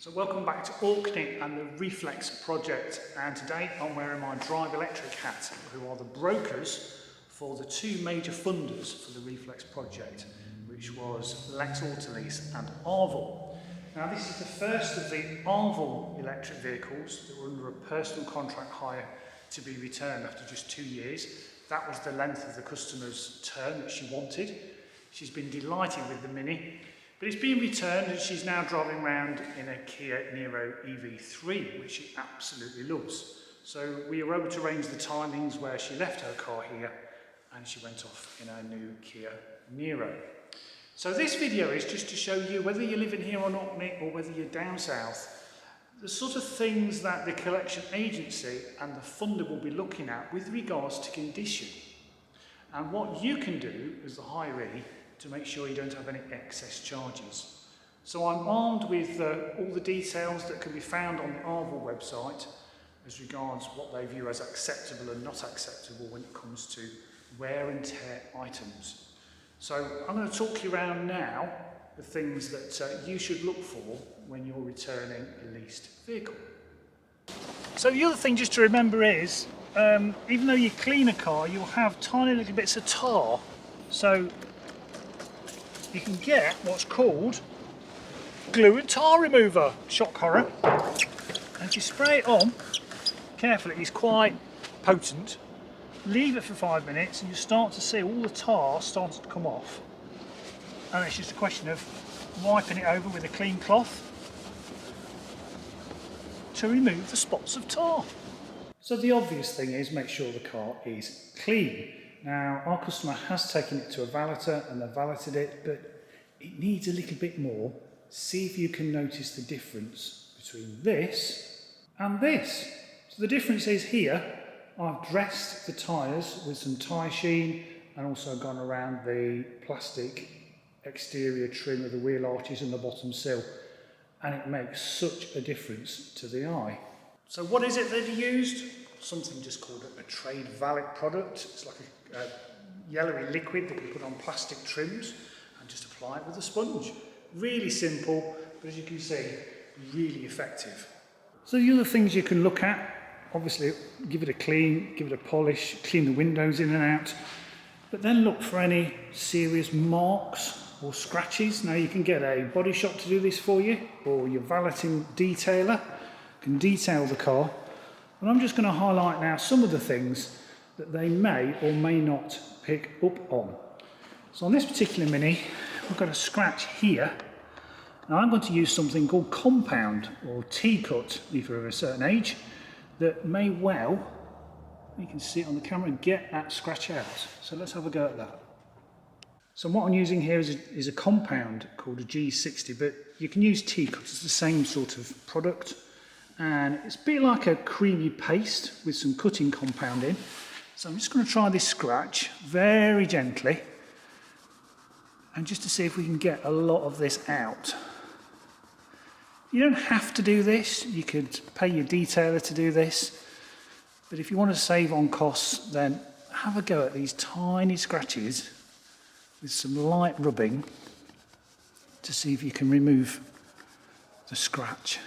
So welcome back to Orkney and the Reflex project, and today I'm wearing my Drive Electric hat, who are the brokers for the two major funders for the Reflex project, which was Leased EV and Arval. Now this is the first of the Arval electric vehicles that were under a personal contract hire to be returned after just 2 years. That was the length of the customer's term that she wanted. She's been delighted with the Mini. But it's been returned and she's now driving around in a Kia Niro EV3, which she absolutely loves. So we were able to arrange the timings where she left her car here and she went off in her new Kia Niro. So this video is just to show you, whether you're living here on Orkney or whether you're down south, the sort of things that the collection agency and the funder will be looking at with regards to condition, and what you can do as the hiree to make sure you don't have any excess charges. So I'm armed with all the details that can be found on the Arval website as regards what they view as acceptable and not acceptable when it comes to wear and tear items. So I'm going to talk you around now the things that you should look for when you're returning a leased vehicle. So the other thing just to remember is, even though you clean a car, you'll have tiny little bits of tar. So you can get what's called glue and tar remover, shock horror, and if you spray it on carefully, it's quite potent. Leave it for 5 minutes and you start to see all the tar starting to come off, and it's just a question of wiping it over with a clean cloth to remove the spots of tar. So the obvious thing is, make sure the car is clean. Now, our customer has taken it to a valeter and they've valeted it, but it needs a little bit more. See if you can notice the difference between this and this. So the difference is here, I've dressed the tyres with some tyre sheen and also gone around the plastic exterior trim of the wheel arches and the bottom sill, and it makes such a difference to the eye. So what is it that he used? Something just called a trade valid product. It's like a yellowy liquid that you put on plastic trims and just apply it with a sponge. Really simple, but as you can see, really effective. So the other things you can look at, obviously give it a clean, give it a polish, clean the windows in and out, but then look for any serious marks or scratches. Now you can get a body shop to do this for you, or your valeting detailer can detail the car. And I'm just going to highlight now some of the things that they may or may not pick up on. So on this particular Mini, we've got a scratch here. Now I'm going to use something called compound or T-cut if you're of a certain age, that may well, you can see it on the camera, get that scratch out. So let's have a go at that. So what I'm using here is a compound called a G60, but you can use T-cut, it's the same sort of product. And it's a bit like a creamy paste with some cutting compound in. So I'm just going to try this scratch very gently, and just to see if we can get a lot of this out. You don't have to do this, you could pay your detailer to do this, but if you want to save on costs, then have a go at these tiny scratches with some light rubbing to see if you can remove the scratch.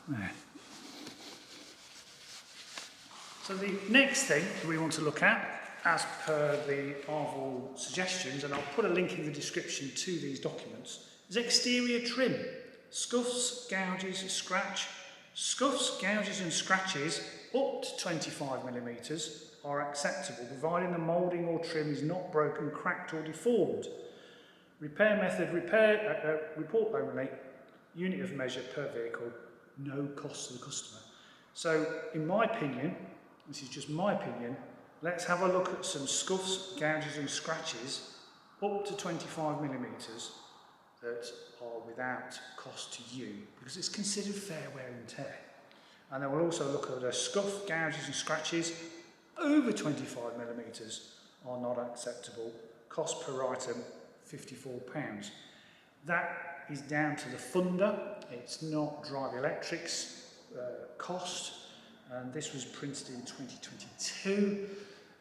There. So the next thing we want to look at, as per the Arval suggestions, and I'll put a link in the description to these documents, is exterior trim. Scuffs, gouges, scratch. Scuffs, gouges and scratches up to 25mm are acceptable, providing the moulding or trim is not broken, cracked or deformed. Repair method, report only, unit of measure per vehicle, no cost to the customer. So in my opinion, this is just my opinion, let's have a look at some scuffs, gouges and scratches up to 25mm that are without cost to you, because it's considered fair wear and tear. And then we'll also look at a scuff, gouges and scratches over 25mm are not acceptable. Cost per item, £54. That is down to the funder. It's not Drive Electric's cost, and this was printed in 2022.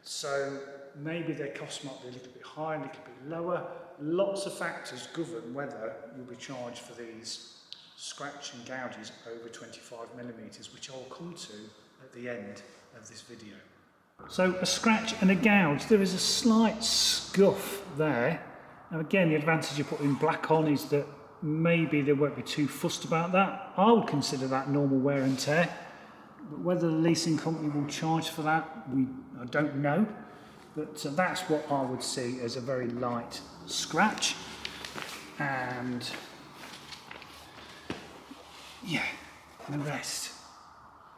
So maybe their cost might be a little bit higher, a little bit lower. Lots of factors govern whether you'll be charged for these scratch and gouges over 25mm, which I'll come to at the end of this video. So a scratch and a gouge, there is a slight scuff there. Now again, the advantage of putting black on is that maybe they won't be too fussed about that. I would consider that normal wear and tear. But whether the leasing company will charge for that, I don't know. But that's what I would see as a very light scratch. And yeah, the rest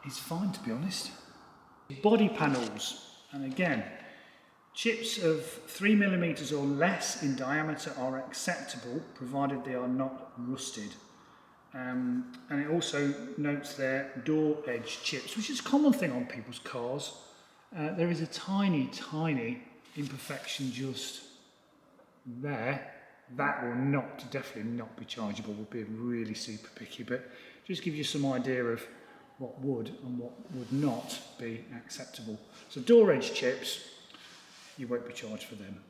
is fine, to be honest. Body panels, and again, chips of 3mm or less in diameter are acceptable, provided they are not rusted. And it also notes there door edge chips, which is a common thing on people's cars. There is a tiny imperfection just there. That will definitely not be chargeable, would be really super picky, but just give you some idea of what would and what would not be acceptable. So door edge chips, you won't be charged for them.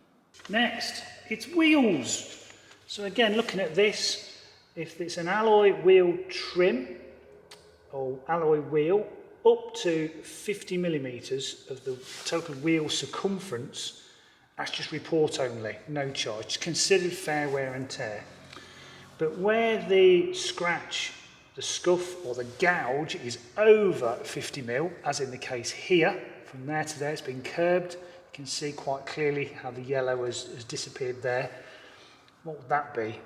Next, it's wheels. So again, looking at this, if it's an alloy wheel trim or alloy wheel up to 50mm of the total wheel circumference, that's just report only, no charge. It's considered fair wear and tear. But where the scratch, the scuff or the gouge is over 50mm, as in the case here, from there to there it's been curbed. You can see quite clearly how the yellow has disappeared there. What would that be?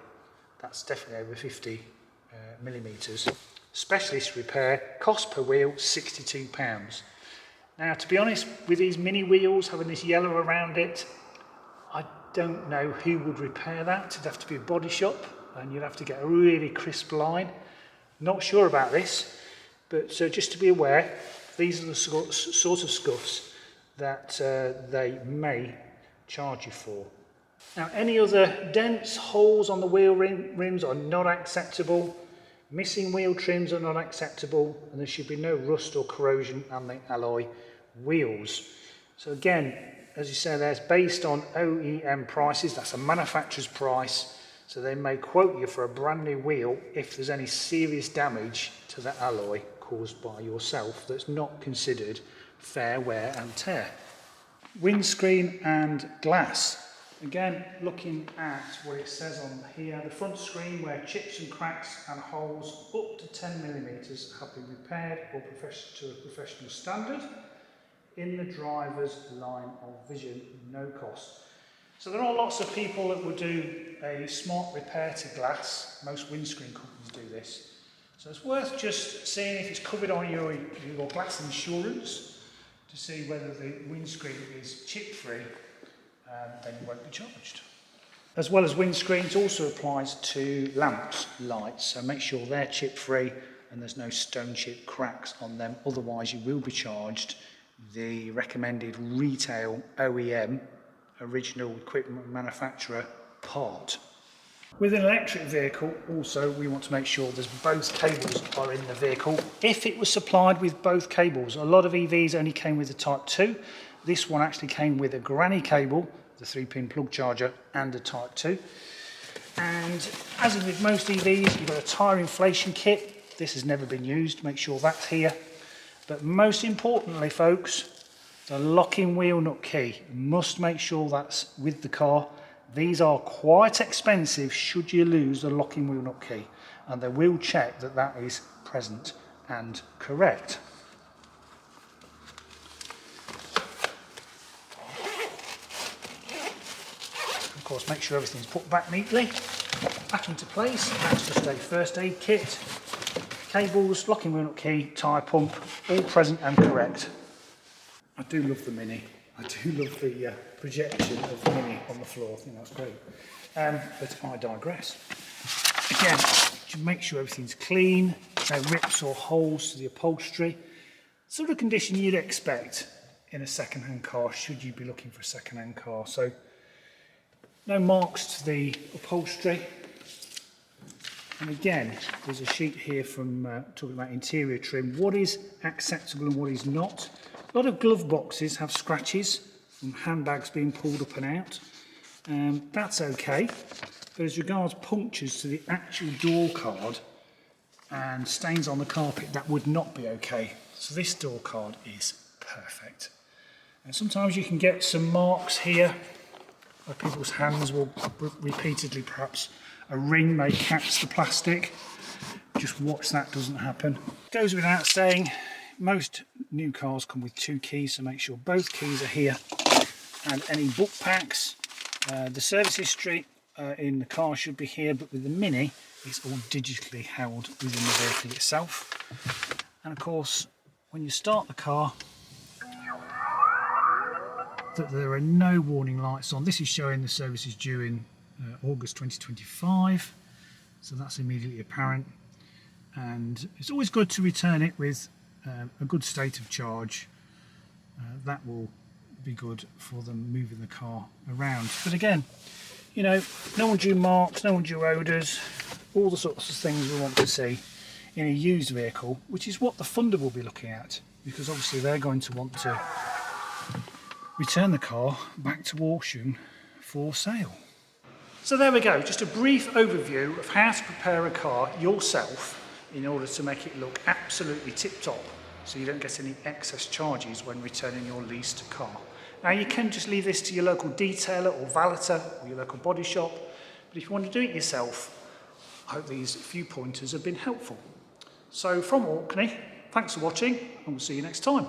That's definitely over 50mm. Specialist repair, cost per wheel £62. Now, to be honest, with these mini wheels having this yellow around it, I don't know who would repair that. It'd have to be a body shop and you'd have to get a really crisp line. Not sure about this, but so just to be aware, these are the sort of scuffs that they may charge you for. Now, any other dents, holes on the wheel rims are not acceptable. Missing wheel trims are not acceptable, and there should be no rust or corrosion on the alloy wheels. So again, as you say, that's based on OEM prices. That's a manufacturer's price. So they may quote you for a brand new wheel if there's any serious damage to the alloy caused by yourself that's not considered fair wear and tear. Windscreen and glass. Again, looking at what it says on here, the front screen where chips and cracks and holes up to 10mm have been repaired or to a professional standard in the driver's line of vision, no cost. So there are lots of people that will do a smart repair to glass. Most windscreen companies do this. So it's worth just seeing if it's covered on your glass insurance to see whether the windscreen is chip-free. Then you won't be charged. As well as windscreens, also applies to lamps, lights, so make sure they're chip-free and there's no stone chip cracks on them, otherwise you will be charged the recommended retail OEM, original equipment manufacturer, part. With an electric vehicle, also, we want to make sure there's both cables are in the vehicle. If it was supplied with both cables, a lot of EVs only came with the Type 2. This one actually came with a granny cable, the 3-pin plug charger, and a Type 2. And as with most EVs, you've got a tyre inflation kit. This has never been used, make sure that's here. But most importantly, folks, the locking wheel nut key. You must make sure that's with the car. These are quite expensive should you lose the locking wheel nut key, and they will check that that is present and correct. Of course, make sure everything's put back neatly, back into place. That's just a first aid kit. Cables, locking wheel nut key, tyre pump, all present and correct. I do love the Mini. I do love the projection of the Mini on the floor. I think that's great. But I digress. Again, to make sure everything's clean, no rips or holes to the upholstery. Sort of condition you'd expect in a second-hand car, should you be looking for a second-hand car. So, no marks to the upholstery. And again, there's a sheet here from talking about interior trim. What is acceptable and what is not? A lot of glove boxes have scratches from handbags being pulled up and out. That's okay, but as regards punctures to the actual door card and stains on the carpet, that would not be okay. So this door card is perfect. And sometimes you can get some marks here where people's hands will repeatedly, perhaps a ring may catch the plastic. Just watch that doesn't happen. Goes without saying, most new cars come with 2 keys, so make sure both keys are here. And any book packs, the service history in the car should be here, but with the Mini, it's all digitally held within the vehicle itself. And of course, when you start the car, that there are no warning lights on. This is showing the service is due in August 2025, so that's immediately apparent. And it's always good to return it with a good state of charge. That will be good for them moving the car around. But again, you know, no undue marks, no undue odours, all the sorts of things we want to see in a used vehicle, which is what the funder will be looking at, because obviously they're going to want to return the car back to auction for sale. So there we go, just a brief overview of how to prepare a car yourself in order to make it look absolutely tip-top, so you don't get any excess charges when returning your leased car. Now you can just leave this to your local detailer or valeter or your local body shop, but if you want to do it yourself, I hope these few pointers have been helpful. So from Orkney, thanks for watching, and we'll see you next time.